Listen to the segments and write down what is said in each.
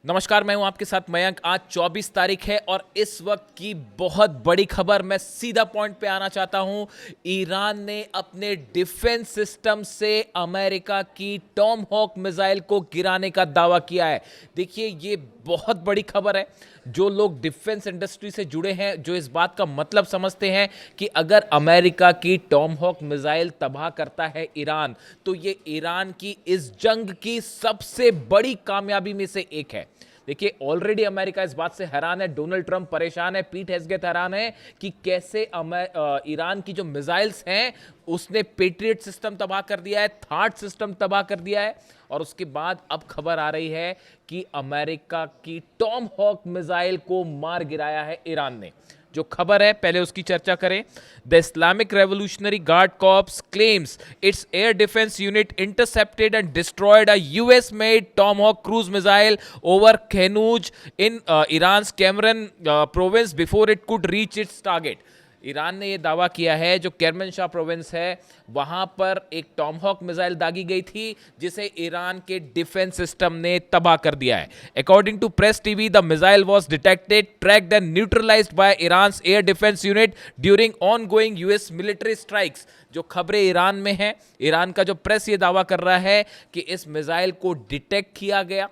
नमस्कार, मैं हूं आपके साथ मयंक। आज 24 तारीख है और इस वक्त की बहुत बड़ी खबर, मैं सीधा पॉइंट पे आना चाहता हूं। ईरान ने अपने डिफेंस सिस्टम से अमेरिका की टॉम हॉक मिसाइल को गिराने का दावा किया है। देखिए, ये बहुत बड़ी खबर है। जो लोग डिफेंस इंडस्ट्री से जुड़े हैं, जो इस बात का मतलब समझते हैं कि अगर अमेरिका की टॉम हॉक मिसाइल तबाह करता है ईरान, तो ये ईरान की इस जंग की सबसे बड़ी कामयाबी में से एक है। देखिए, ऑलरेडी अमेरिका इस बात से हैरान है, डोनाल्ड ट्रंप परेशान है, पीट हेग्सेथ हैरान है कि कैसे ईरान की जो मिसाइल्स हैं उसने पेट्रियट सिस्टम तबाह कर दिया है, थार्ड सिस्टम तबाह कर दिया है। और उसके बाद अब खबर आ रही है कि अमेरिका की टॉम हॉक मिसाइल को मार गिराया है ईरान ने। जो खबर है पहले उसकी चर्चा करें। The Islamic Revolutionary Guard Corps claims its air defence unit intercepted and destroyed a US made Tomahawk cruise missile over Khanuj in Iran Kerman province before it could reach its target. Iran ने यह दावा किया है जो केरमनशाह province है वहां पर एक टॉमहॉक मिसाइल दागी गई थी जिसे ईरान के डिफेंस सिस्टम ने तबाह कर दिया है। According to press TV, the missile was detected, tracked and neutralised by Iran's air defence unit during ongoing US military strikes. जो खबरें ईरान में हैं, ईरान का जो प्रेस ये दावा कर रहा है कि इस मिसाइल को डिटेक्ट किया गया,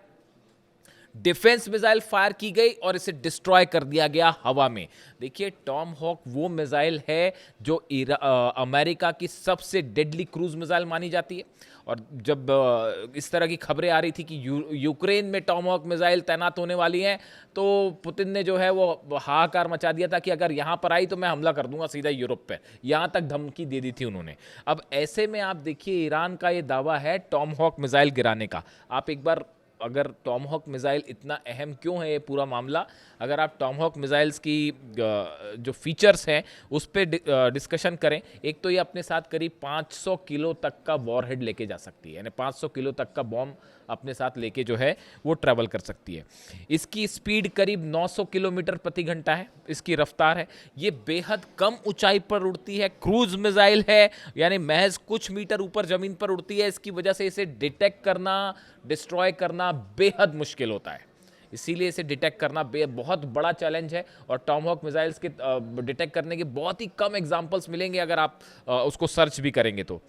डिफेंस मिसाइल फायर की गई और इसे डिस्ट्रॉय कर दिया गया हवा में। देखिए, टॉम हॉक वो मिसाइल है जो अमेरिका की सबसे डेडली क्रूज मिसाइल मानी जाती है। और जब इस तरह की खबरें आ रही थी कि यूक्रेन में टॉम हॉक मिसाइल तैनात होने वाली हैं, तो पुतिन ने जो है वो हाहाकार मचा दिया था कि अगर यहाँ पर आई तो मैं हमला कर दूंगा सीधा यूरोप पे। यहाँ तक धमकी दे दी थी उन्होंने। अब ऐसे में आप देखिए, ईरान का ये दावा है टॉम हॉक मिसाइल गिराने का। आप एक बार, अगर टॉमहॉक मिसाइल इतना अहम क्यों है ये पूरा मामला, अगर आप टॉमहॉक मिसाइल्स की जो फीचर्स हैं उस पर डिस्कशन करें। एक तो ये अपने साथ करीब 500 किलो तक का वॉरहेड लेके जा सकती है, यानी 500 किलो तक का बॉम्ब अपने साथ लेके जो है वो ट्रैवल कर सकती है। इसकी स्पीड करीब 900 किलोमीटर प्रति घंटा है, इसकी रफ्तार है। ये बेहद कम ऊंचाई पर उड़ती है, क्रूज मिसाइल है, यानी महज कुछ मीटर ऊपर जमीन पर उड़ती है। इसकी वजह से इसे डिटेक्ट करना, डिस्ट्रॉय करना बेहद मुश्किल होता है। इसीलिए इसे डिटेक्ट करना बहुत बड़ा चैलेंज है। और टॉमहॉक मिसाइल्स के डिटेक्ट करने के बहुत ही कम एग्जांपल्स मिलेंगे अगर आप उसको सर्च भी करेंगे तो।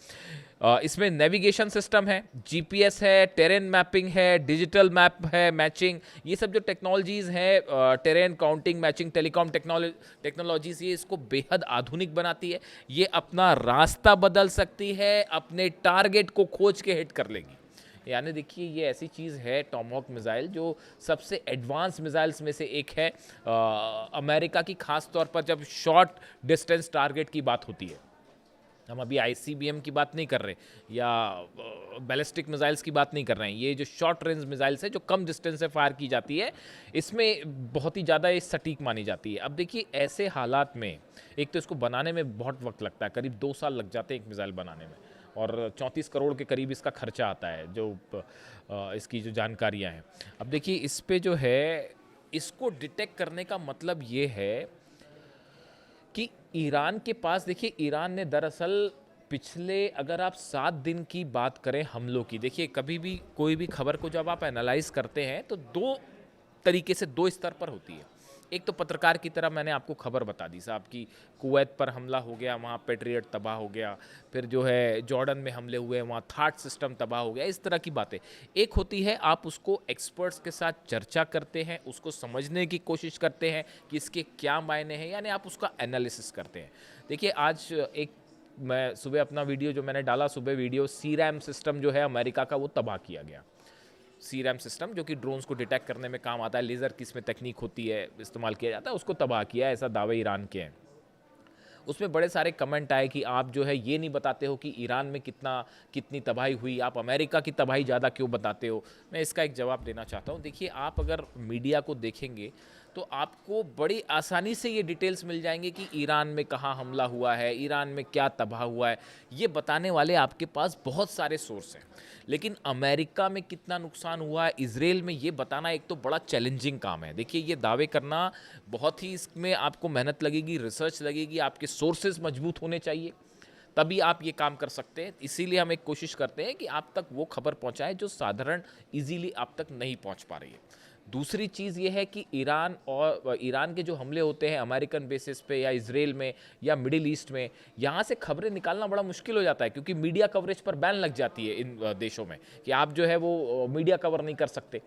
इसमें नेविगेशन सिस्टम है, जीपीएस है, टेरेन मैपिंग है, डिजिटल मैप है, मैचिंग, ये सब जो टेक्नोलॉजीज़ हैं, terrain counting, matching, telecom technologies, ये इसको बेहद आधुनिक बनाती है। ये अपना रास्ता बदल सकती है, अपने टारगेट को खोज के हिट कर लेगी। यानी देखिए, ये ऐसी चीज़ है टॉमहॉक मिसाइल जो सबसे एडवांस मिसाइल्स में से एक है अमेरिका की, खास तौर पर जब शॉर्ट डिस्टेंस टारगेट की बात होती है। हम अभी आईसीबीएम की बात नहीं कर रहे या बैलिस्टिक मिसाइल्स की बात नहीं कर रहे हैं। ये जो शॉर्ट रेंज मिसाइल्स है जो कम डिस्टेंस से फायर की जाती है, इसमें बहुत ही ज़्यादा ये सटीक मानी जाती है। अब देखिए, ऐसे हालात में एक तो इसको बनाने में बहुत वक्त लगता है, करीब 2 साल लग जाते हैं एक मिसाइल बनाने में, और 34 करोड़ के करीब इसका खर्चा आता है, जो इसकी जो जानकारियाँ हैं। अब देखिए, इस पे जो है, इसको डिटेक्ट करने का मतलब ये है कि ईरान के पास, देखिए, ईरान ने दरअसल पिछले, अगर आप 7 दिन की बात करें हमलों की, देखिए कभी भी कोई भी खबर को जब आप एनालाइज करते हैं तो 2 तरीके से, 2 स्तर पर होती है। एक तो पत्रकार की तरह मैंने आपको खबर बता दी साहब कि कुवैत पर हमला हो गया, वहाँ पेट्रियट तबाह हो गया, फिर जो है जॉर्डन में हमले हुए, वहाँ थार्ड सिस्टम तबाह हो गया, इस तरह की बातें। एक होती है आप उसको एक्सपर्ट्स के साथ चर्चा करते हैं, उसको समझने की कोशिश करते हैं कि इसके क्या मायने हैं, यानी आप उसका एनालिसिस करते हैं। देखिए, आज एक, मैं सुबह अपना वीडियो जो मैंने डाला, सुबह वीडियो, सीरैम सिस्टम जो है अमेरिका का, वो तबाह किया गया। सीरैम सिस्टम जो कि ड्रोन्स को डिटेक्ट करने में काम आता है, लेज़र की इसमें तकनीक होती है, इस्तेमाल किया जाता है, उसको तबाह किया है, ऐसा दावे ईरान के हैं। उसमें बड़े सारे कमेंट आए कि आप जो है ये नहीं बताते हो कि ईरान में कितनी तबाही हुई, आप अमेरिका की तबाही ज़्यादा क्यों बताते हो। मैं इसका एक जवाब देना चाहता हूँ। देखिए, आप अगर मीडिया को देखेंगे तो आपको बड़ी आसानी से ये डिटेल्स मिल जाएंगे कि ईरान में कहाँ हमला हुआ है, ईरान में क्या तबाह हुआ है, ये बताने वाले आपके पास बहुत सारे सोर्स हैं। लेकिन अमेरिका में कितना नुकसान हुआ है, इजराइल में, ये बताना एक तो बड़ा चैलेंजिंग काम है। देखिए, ये दावे करना बहुत ही, इसमें आपको मेहनत लगेगी, रिसर्च लगेगी, आपके सोर्सेज मजबूत होने चाहिए, तभी आप ये काम कर सकते हैं। इसीलिए हम एक कोशिश करते हैं कि आप तक वो खबर पहुंचाएं जो साधारण इजीली आप तक नहीं पहुंच पा रही है। दूसरी चीज़ ये है कि ईरान के जो हमले होते हैं अमेरिकन बेसिस पे या इसराइल में या मिडिल ईस्ट में, यहाँ से खबरें निकालना बड़ा मुश्किल हो जाता है, क्योंकि मीडिया कवरेज पर बैन लग जाती है इन देशों में कि आप जो है वो मीडिया कवर नहीं कर सकते।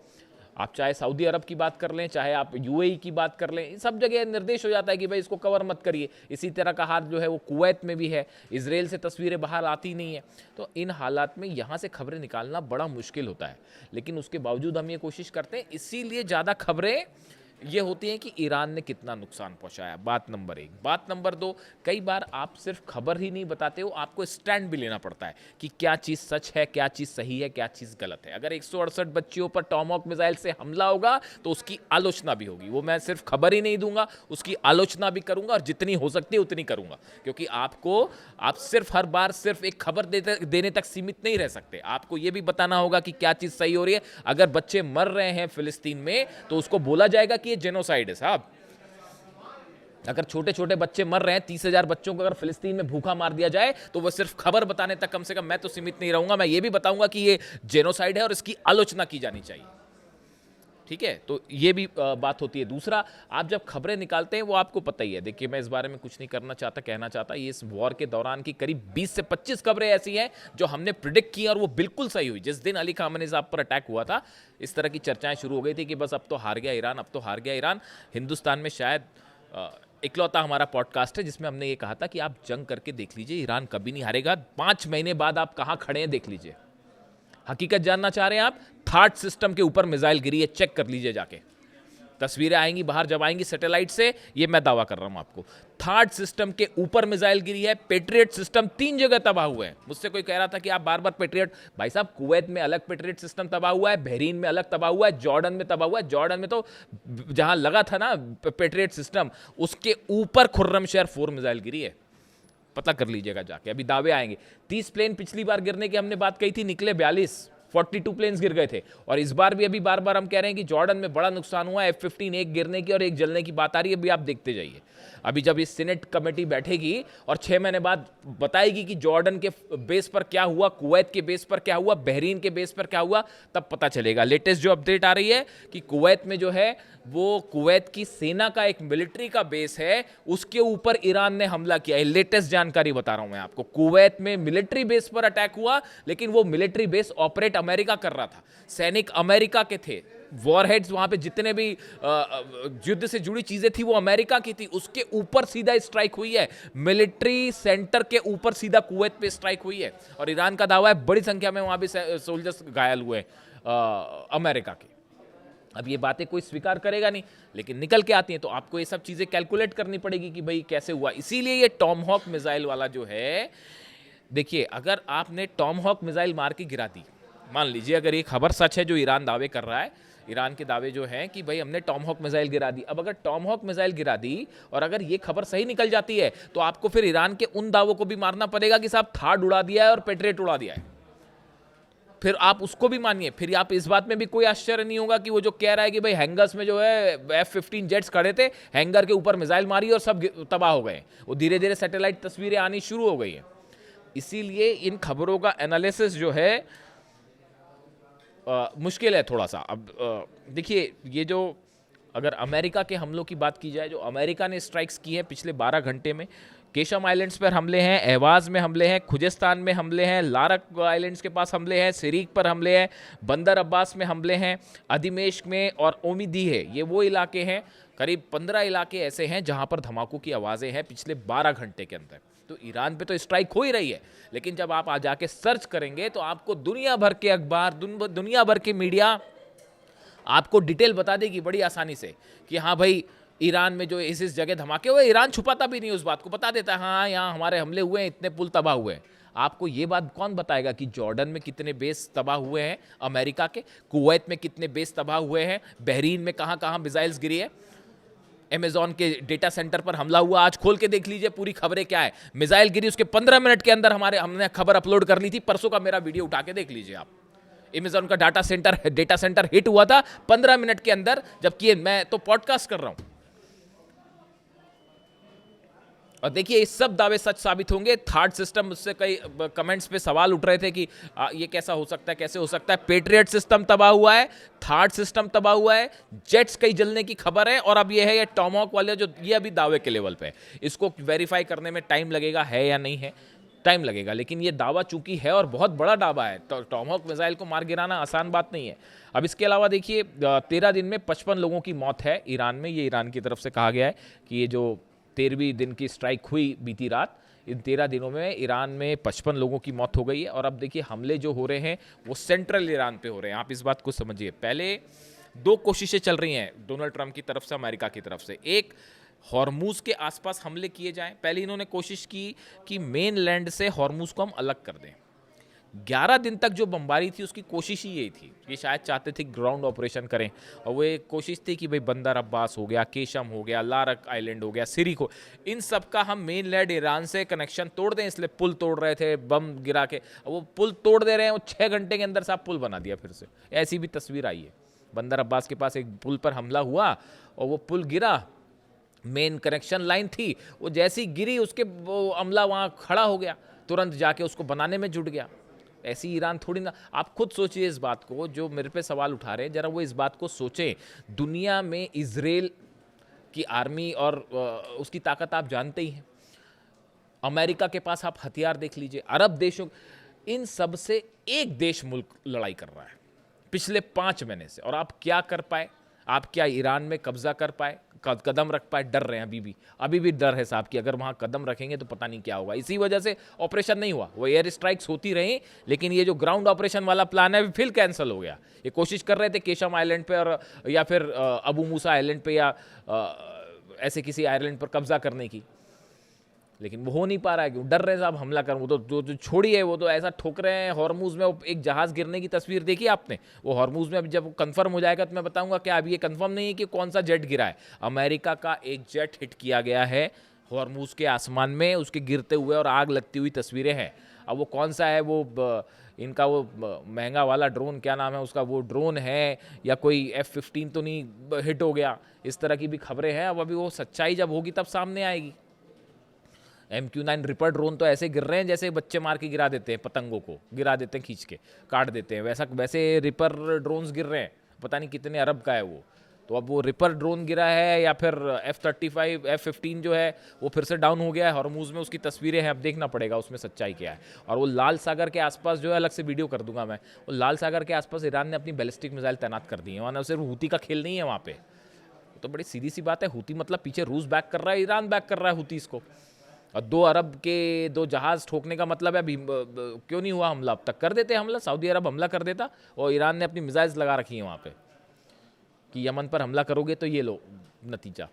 आप चाहे सऊदी अरब की बात कर लें, चाहे आप यूएई की बात कर लें, सब जगह निर्देश हो जाता है कि भाई इसको कवर मत करिए। इसी तरह का हाल जो है वो कुवैत में भी है, इसराइल से तस्वीरें बाहर आती नहीं है। तो इन हालात में यहाँ से खबरें निकालना बड़ा मुश्किल होता है, लेकिन उसके बावजूद हम ये कोशिश करते हैं। इसीलिए ज़्यादा खबरें ये होती हैं कि ईरान ने कितना नुकसान पहुंचाया, बात नंबर 1। बात नंबर 2, कई बार आप सिर्फ खबर ही नहीं बताते हो, आपको स्टैंड भी लेना पड़ता है कि क्या चीज़ सच है, क्या चीज़ सही है, क्या चीज़ गलत है। अगर 168 बच्चियों पर टॉमहॉक मिसाइल से हमला होगा तो उसकी आलोचना भी होगी। वो मैं सिर्फ खबर ही नहीं दूंगा, उसकी आलोचना भी करूंगा, और जितनी हो सकती है उतनी करूंगा, क्योंकि आप सिर्फ हर बार सिर्फ एक खबर देने तक सीमित नहीं रह सकते। आपको ये भी बताना होगा कि क्या चीज़ सही हो रही है। अगर बच्चे मर रहे हैं फिलिस्तीन में तो उसको बोला जाएगा कि ये जेनोसाइड है साहब। अगर छोटे छोटे बच्चे मर रहे हैं, 30,000 बच्चों को अगर फिलिस्तीन में भूखा मार दिया जाए तो वो सिर्फ खबर बताने तक कम से कम मैं तो सीमित नहीं रहूंगा। मैं ये भी बताऊंगा कि ये जेनोसाइड है और इसकी आलोचना की जानी चाहिए। ठीक है, तो ये भी बात होती है। दूसरा, आप जब खबरें निकालते हैं वो आपको पता ही है। देखिए, मैं इस बारे में कुछ नहीं कहना चाहता। ये इस वॉर के दौरान की करीब 20 से 25 खबरें ऐसी हैं जो हमने प्रिडिक्ट की और वो बिल्कुल सही हुई। जिस दिन अली खामेनी साहब पर अटैक हुआ था, इस तरह की चर्चाएं शुरू हो गई थी कि बस अब तो हार गया ईरान, अब तो हार गया ईरान। हिंदुस्तान में शायद इकलौता हमारा पॉडकास्ट है जिसमें हमने ये कहा था कि आप जंग करके देख लीजिए, ईरान कभी नहीं हारेगा। 5 महीने बाद आप कहाँ खड़े हैं देख लीजिए। हकीकत जानना चाह रहे हैं आप, थार्ड सिस्टम के ऊपर मिसाइल गिरी है, चेक कर लीजिए जाके। तस्वीरें आएंगी बाहर जब आएंगी सैटेलाइट से, ये मैं दावा कर रहा हूं आपको। थार्ड सिस्टम के ऊपर मिसाइल गिरी है। पेट्रियट सिस्टम 3 जगह तबाह हुए हैं। मुझसे कोई कह रहा था कि आप बार बार पेट्रियट, भाई साहब कुवैत में अलग पेट्रियट सिस्टम तबाह हुआ है, बहरीन में अलग तबाह हुआ है, जॉर्डन में तबाह हुआ है। जॉर्डन में तो जहां लगा था ना पेट्रियट सिस्टम, उसके ऊपर खुर्रमशहर 4 मिसाइल गिरी है। पता कर लीजिएगा जाके, अभी दावे आएंगे। 30 प्लेन पिछली बार गिरने की हमने बात कही थी, निकले 42 प्लेन्स गिर गए थे। और इस बार भी अभी बार बार हम कह रहे हैं कि जॉर्डन में बड़ा नुकसान हुआ। F-15 एक गिरने की और एक जलने की बात आ रही है, अभी आप देखते जाइए। अभी जब ये सीनेट कमेटी बैठेगी और 6 महीने बाद बताएगी कि जॉर्डन के बेस पर क्या हुआ, कुवैत के बेस पर क्या हुआ, बहरीन के बेस पर क्या हुआ, तब पता चलेगा। लेटेस्ट जो अपडेट आ रही है कि कुवैत में जो है वो कुवैत की सेना का एक मिलिट्री का बेस है, उसके ऊपर ईरान ने हमला किया है। लेटेस्ट जानकारी बता रहा हूं मैं आपको। कुवैत में मिलिट्री बेस पर अटैक हुआ, लेकिन वो मिलिट्री बेस ऑपरेट अमेरिका कर रहा था, सैनिक अमेरिका के थे, वॉरहेड्स वहां पे जितने भी युद्ध से जुड़ी चीजें थी वो अमेरिका की थी। उसके ऊपर सीधा स्ट्राइक हुई है, मिलिट्री सेंटर के ऊपर सीधा कुवैत पे स्ट्राइक हुई है। और ईरान का दावा है बड़ी संख्या में वहां भी सोल्जर्स घायल हुए अमेरिका के। अब ये बातें कोई स्वीकार करेगा नहीं, लेकिन निकल के आती हैं, तो आपको ये सब चीजें कैलकुलेट करनी पड़ेगी कि भाई कैसे हुआ। इसीलिए ये टॉमहॉक मिसाइल वाला जो है, देखिए, अगर आपने टॉमहॉक मिसाइल मार के गिरा दी, मान लीजिए अगर ये खबर सच है जो ईरान दावे कर रहा है, ईरान के दावे जो हैं कि भाई हमने टॉमहॉक मिसाइल गिरा दी। अब अगर टॉमहॉक मिसाइल गिरा दी और अगर ये खबर सही निकल जाती है, तो आपको फिर ईरान के उन दावों को भी मारना पड़ेगा कि साहब थार्ड उड़ा दिया है और पेट्रियट उड़ा दिया है। फिर आप उसको भी मानिए। फिर आप इस बात में भी कोई आश्चर्य नहीं होगा कि वो जो कह रहा है कि भाई हैंगर्स में जो है F-15 जेट्स खड़े थे, हैंगर के ऊपर मिसाइल मारी और सब तबाह हो गए। वो धीरे धीरे सैटेलाइट तस्वीरें आनी शुरू हो गई हैं। इसीलिए इन खबरों का एनालिसिस जो है मुश्किल है थोड़ा सा। अब देखिए, ये जो अगर अमेरिका के हमलों की बात की जाए, जो अमेरिका ने स्ट्राइक्स की है पिछले 12 घंटे में, केशम आइलैंड्स पर हमले हैं, एहवाज में हमले हैं, खुजेस्तान में हमले हैं, लारक आइलैंड्स के पास हमले हैं, सिरीक पर हमले हैं, बंदर अब्बास में हमले हैं, अधिमेश्क में और ओमिदी है, ये वो इलाके हैं। करीब 15 इलाके ऐसे हैं जहां पर धमाकों की आवाज़ें हैं पिछले 12 घंटे के अंदर। तो ईरान पे तो स्ट्राइक हो ही रही है, लेकिन जब आप आ जाके सर्च करेंगे तो आपको दुनिया भर के अखबार, दुनिया भर के मीडिया आपको डिटेल बता देगी बड़ी आसानी से कि हाँ भाई, ईरान में जो इस जगह धमाके हुए, ईरान छुपाता भी नहीं उस बात को, बता देता है हाँ यहाँ हमारे हमले हुए हैं, इतने पुल तबाह हुए हैं। आपको ये बात कौन बताएगा कि जॉर्डन में कितने बेस तबाह हुए हैं अमेरिका के, कुवैत में कितने बेस तबाह हुए हैं, बहरीन में कहाँ कहाँ मिसाइल्स गिरी है, अमेजॉन के डेटा सेंटर पर हमला हुआ, आज खोल के देख लीजिए पूरी खबरें क्या है। मिसाइल गिरी, उसके 15 मिनट के अंदर हमने खबर अपलोड कर ली थी, परसों का मेरा वीडियो उठा के देख लीजिए आप। अमेजॉन का डेटा सेंटर हिट हुआ था 15 मिनट के अंदर, जबकि मैं तो पॉडकास्ट कर रहा हूं। और देखिए ये सब दावे सच साबित होंगे। थर्ड सिस्टम, उससे कई कमेंट्स पे सवाल उठ रहे थे कि ये कैसा हो सकता है, कैसे हो सकता है। पेट्रियट सिस्टम तबाह हुआ है, थर्ड सिस्टम तबाह हुआ है, जेट्स कई जलने की खबर है, और अब ये है ये टॉमहॉक वाले जो ये अभी दावे के लेवल पे है। इसको वेरीफाई करने में टाइम लगेगा, है या नहीं है, टाइम लगेगा, लेकिन ये दावा चूंकि है और बहुत बड़ा दावा है, तो टॉमहॉक मिसाइल को मार गिराना आसान बात नहीं है। अब इसके अलावा देखिए 13 दिन में 55 लोगों की मौत है ईरान में। ये ईरान की तरफ से कहा गया है कि ये जो 13वीं दिन की स्ट्राइक हुई बीती रात, इन 13 दिनों में ईरान में 55 लोगों की मौत हो गई है। और अब देखिए हमले जो हो रहे हैं वो सेंट्रल ईरान पे हो रहे हैं। आप इस बात को समझिए। पहले दो कोशिशें चल रही हैं डोनाल्ड ट्रंप की तरफ से, अमेरिका की तरफ से। एक, हॉर्मूज के आसपास हमले किए जाएं। पहले इन्होंने कोशिश की कि मेन लैंड से हॉर्मूज को हम अलग कर दें। 11 दिन तक जो बमबारी थी उसकी कोशिश ही यही थी। ये शायद चाहते थे ग्राउंड ऑपरेशन करें, और वो एक कोशिश थी कि भाई बंदर अब्बास हो गया, केशम हो गया, लारक आइलैंड हो गया, सिरिक हो, इन सब का हम मेन लैंड ईरान से कनेक्शन तोड़ दें। इसलिए पुल तोड़ रहे थे बम गिरा के। वो पुल तोड़ दे रहे हैं, वो 6 घंटे के अंदर साहब पुल बना दिया फिर से। ऐसी भी तस्वीर आई है। बंदर अब्बास के पास एक पुल पर हमला हुआ और वो पुल गिरा, मेन कनेक्शन लाइन थी, वो जैसी गिरी उसके वो अमला वहाँ खड़ा हो गया, तुरंत जाके उसको बनाने में जुट गया। ऐसी ईरान थोड़ी ना। आप खुद सोचिए इस बात को, जो मेरे पे सवाल उठा रहे हैं, जरा वो इस बात को सोचें। दुनिया में इजराइल की आर्मी और उसकी ताकत आप जानते ही हैं। अमेरिका के पास आप हथियार देख लीजिए, अरब देशों, इन सब से एक देश मुल्क लड़ाई कर रहा है पिछले 5 महीने से। और आप क्या कर पाए? आप क्या ईरान में कब्जा कर पाए, कदम रख पाए? डर रहे हैं अभी भी डर है साहब कि अगर वहाँ कदम रखेंगे तो पता नहीं क्या होगा। इसी वजह से ऑपरेशन नहीं हुआ। वो एयर स्ट्राइक्स होती रही, लेकिन ये जो ग्राउंड ऑपरेशन वाला प्लान है फिर कैंसिल हो गया। ये कोशिश कर रहे थे केशम आइलैंड पे और या फिर अबू मूसा आइलैंड पे या ऐसे किसी आइलैंड पर कब्जा करने की, लेकिन वो हो नहीं पा रहा है। क्यों? डर रहे हैं साहब हमला कर। वो तो जो छोड़ी है, वो तो ऐसा ठोक रहे हैं। हॉर्मूज में एक जहाज़ गिरने की तस्वीर देखी आपने? वो हॉर्मूज में अब जब कंफर्म हो जाएगा तो मैं बताऊंगा क्या। अभी ये कंफर्म नहीं है कि कौन सा जेट गिरा है। अमेरिका का एक जेट हिट किया गया है हॉर्मूज के आसमान में, उसके गिरते हुए और आग लगती हुई तस्वीरें हैं। अब वो कौन सा है, वो इनका वो महंगा वाला ड्रोन, क्या नाम है उसका, वो ड्रोन है या कोई F-15 तो नहीं हिट हो गया? इस तरह की भी खबरें हैं। अब अभी वो सच्चाई जब होगी तब सामने आएगी। MQ-9 रिपर ड्रोन तो ऐसे गिर रहे हैं जैसे बच्चे मार के गिरा देते हैं, पतंगों को गिरा देते हैं, खींच के काट देते हैं, वैसे रिपर ड्रोन्स गिर रहे हैं। पता नहीं कितने अरब का है वो। तो अब वो रिपर ड्रोन गिरा है या फिर F-35 F-15 जो है वो फिर से डाउन हो गया है हॉर्मूज में। उसकी तस्वीरें हैं, अब देखना पड़ेगा उसमें सच्चाई क्या है। और वो लाल सागर के आसपास जो है, अलग से वीडियो कर दूंगा मैं, वो लाल सागर के आसपास ईरान ने अपनी बैलिस्टिक मिसाइल तैनात कर दी है। वहाँ सिर्फ हूती का खेल नहीं है वहाँ पे। तो बड़ी सीधी सी बात है, हूती मतलब पीछे रूस बैक कर रहा है, ईरान बैक कर रहा है हूतीस को। और 2 अरब के 2 जहाज़ ठोकने का मतलब है। अभी क्यों नहीं हुआ हमला? अब तक कर देते हमला, सऊदी अरब हमला कर देता। और ईरान ने अपनी मिसाइल्स लगा रखी हैं वहाँ पे कि यमन पर हमला करोगे तो ये लो नतीजा।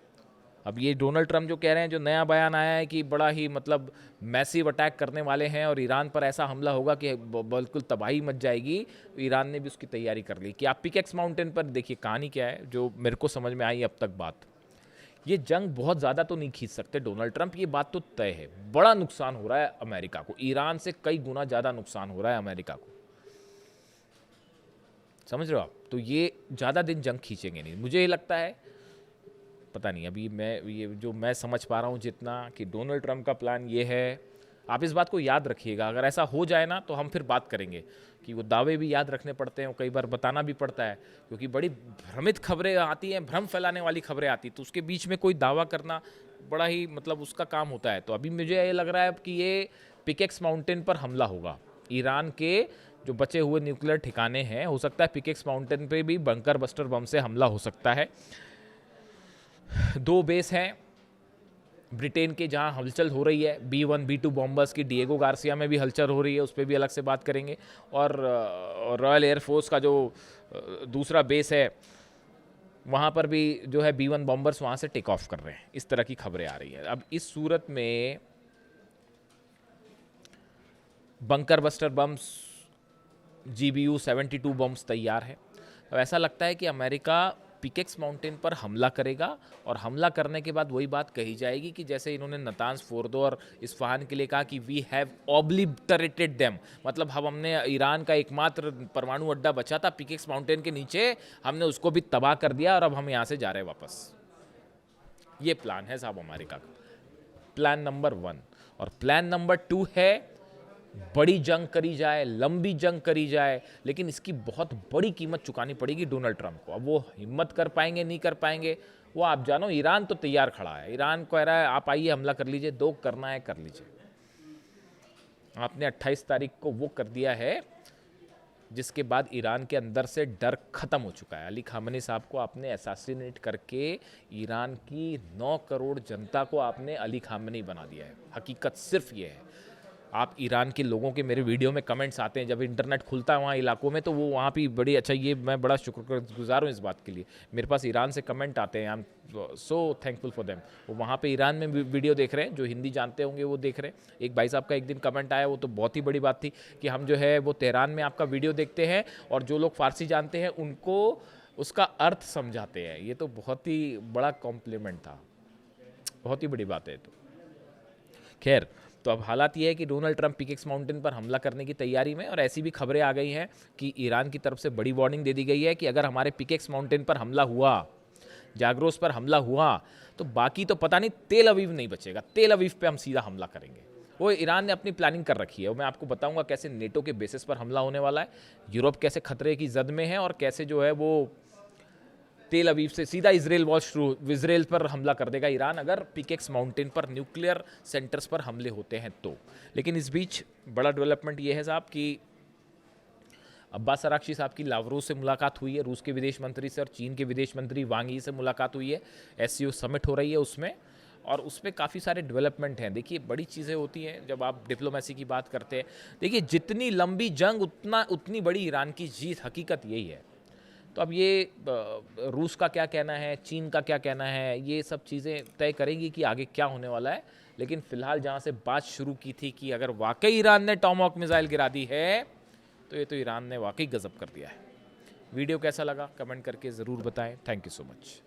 अब ये डोनाल्ड ट्रंप जो कह रहे हैं, जो नया बयान आया है कि बड़ा ही मतलब मैसिव अटैक करने वाले हैं और ईरान पर ऐसा हमला होगा कि बिल्कुल तबाही मच जाएगी, ईरान ने भी उसकी तैयारी कर ली। कि आप पिकेक्स माउंटेन पर देखिए कहानी क्या है, जो मेरे को समझ में आई अब तक बात। ये जंग बहुत ज़्यादा तो नहीं खींच सकते डोनाल्ड ट्रंप, ये बात तो तय है। बड़ा नुकसान हो रहा है अमेरिका को, ईरान से कई गुना ज़्यादा नुकसान हो रहा है अमेरिका को, समझ रहे हो आप? तो ये ज़्यादा दिन जंग खींचेंगे नहीं, मुझे ये लगता है। पता नहीं, अभी मैं समझ पा रहा हूँ जितना, कि डोनाल्ड ट्रंप का प्लान ये है। आप इस बात को याद रखिएगा, अगर ऐसा हो जाए ना तो हम फिर बात करेंगे कि वो दावे भी याद रखने पड़ते हैं, कई बार बताना भी पड़ता है, क्योंकि बड़ी भ्रमित खबरें आती हैं, भ्रम फैलाने वाली खबरें आती, तो उसके बीच में कोई दावा करना बड़ा ही मतलब उसका काम होता है। तो अभी मुझे ये लग रहा है कि ये पिकेक्स माउंटेन पर हमला होगा। ईरान के जो बचे हुए न्यूक्लियर ठिकाने हैं, हो सकता है पिकेक्स माउंटेन पे भी बंकर बस्टर बम से हमला हो सकता है। 2 बेस हैं ब्रिटेन के जहां हलचल हो रही है, B-1 B-2 बॉम्बर्स की। डिएगो गार्सिया में भी हलचल हो रही है, उस पर भी अलग से बात करेंगे। और रॉयल एयरफोर्स का जो दूसरा बेस है, वहाँ पर भी जो है B-1 बॉम्बर्स वहाँ से टेक ऑफ कर रहे हैं। इस तरह की खबरें आ रही हैं। अब इस सूरत में bunker buster bumps GBU-72 bumps तैयार है। अब ऐसा लगता है कि अमेरिका पिकेक्स माउंटेन पर हमला करेगा, और हमला करने के बाद वही बात कही जाएगी कि जैसे इन्होंने नतांज फोर्दो और इस्फहान के लिए कहा कि वी हैव ऑब्लिटरेटेड देम, मतलब हमने ईरान का एकमात्र परमाणु अड्डा बचा था पिकेक्स माउंटेन के नीचे, हमने उसको भी तबाह कर दिया और अब हम यहाँ से जा रहे हैं वापस। ये प्लान है साहब अमेरिका का। Plan number 1। और प्लान नंबर 2 है बड़ी जंग करी जाए, लंबी जंग करी जाए, लेकिन इसकी बहुत बड़ी कीमत चुकानी पड़ेगी डोनाल्ड ट्रंप को। अब वो हिम्मत कर पाएंगे नहीं कर पाएंगे वो आप जानो। ईरान तो तैयार खड़ा है, ईरान कह रहा है आप आइए हमला कर लीजिए, दो करना है कर लीजिए। आपने 28 तारीख को वो कर दिया है जिसके बाद ईरान के अंदर से डर खत्म हो चुका है। अली खामनी साहब को आपने असैसिनेट करके ईरान की 9 करोड़ जनता को आपने अली खामनी बना दिया है। हकीकत सिर्फ ये है। आप ईरान के लोगों के मेरे वीडियो में कमेंट्स आते हैं, जब इंटरनेट खुलता है वहाँ इलाकों में, तो वो वहाँ भी बड़ी अच्छा, ये मैं बड़ा शुक्रगुजार हूँ इस बात के लिए। मेरे पास ईरान से कमेंट आते हैं, I am so thankful for them. वो वहाँ पे ईरान में वीडियो देख रहे हैं, जो हिंदी जानते होंगे वो देख रहे हैं। एक भाई साहब का एक दिन कमेंट आया, वो तो बहुत ही बड़ी बात थी कि हम जो है वो तेहरान में आपका वीडियो देखते हैं और जो लोग फारसी जानते हैं उनको उसका अर्थ समझाते हैं। ये तो बहुत ही बड़ा कॉम्प्लीमेंट था, बहुत ही बड़ी बात है। तो खैर, तो अब हालात ये है कि डोनाल्ड ट्रंप पिकेक्स माउंटेन पर हमला करने की तैयारी में, और ऐसी भी खबरें आ गई हैं कि ईरान की तरफ से बड़ी वार्निंग दे दी गई है कि अगर हमारे पिकेक्स माउंटेन पर हमला हुआ, जाग्रोस पर हमला हुआ, तो बाकी तो पता नहीं तेल अवीव नहीं बचेगा। तेल अवीव पे हम सीधा हमला करेंगे। वो ईरान ने अपनी प्लानिंग कर रखी है। मैं आपको बताऊंगा कैसे नेटो के बेसिस पर हमला होने वाला है, यूरोप कैसे खतरे की जद में है, और कैसे जो है वो तेल अवीव से सीधा इजराइल पर हमला कर देगा ईरान, अगर पिकेक्स माउंटेन पर न्यूक्लियर सेंटर्स पर हमले होते हैं तो। लेकिन इस बीच बड़ा डेवलपमेंट ये है साहब कि अब्बास अराक्ची साहब की लावरोव से मुलाकात हुई है, रूस के विदेश मंत्री से, और चीन के विदेश मंत्री वांग यी से मुलाकात हुई है। एससीओ समिट हो रही है उसमें, और उसमें काफ़ी सारे डेवलपमेंट हैं। देखिए, बड़ी चीज़ें होती हैं जब आप डिप्लोमेसी की बात करते हैं। देखिए, जितनी लंबी जंग उतनी बड़ी ईरान की जीत, हकीकत यही है। तो अब ये रूस का क्या कहना है, चीन का क्या कहना है, ये सब चीज़ें तय करेंगी कि आगे क्या होने वाला है। लेकिन फिलहाल जहाँ से बात शुरू की थी कि अगर वाकई ईरान ने टॉमहॉक मिसाइल गिरा दी है, तो ये तो ईरान ने वाकई गजब कर दिया है। वीडियो कैसा लगा कमेंट करके ज़रूर बताएं। Thank you so much.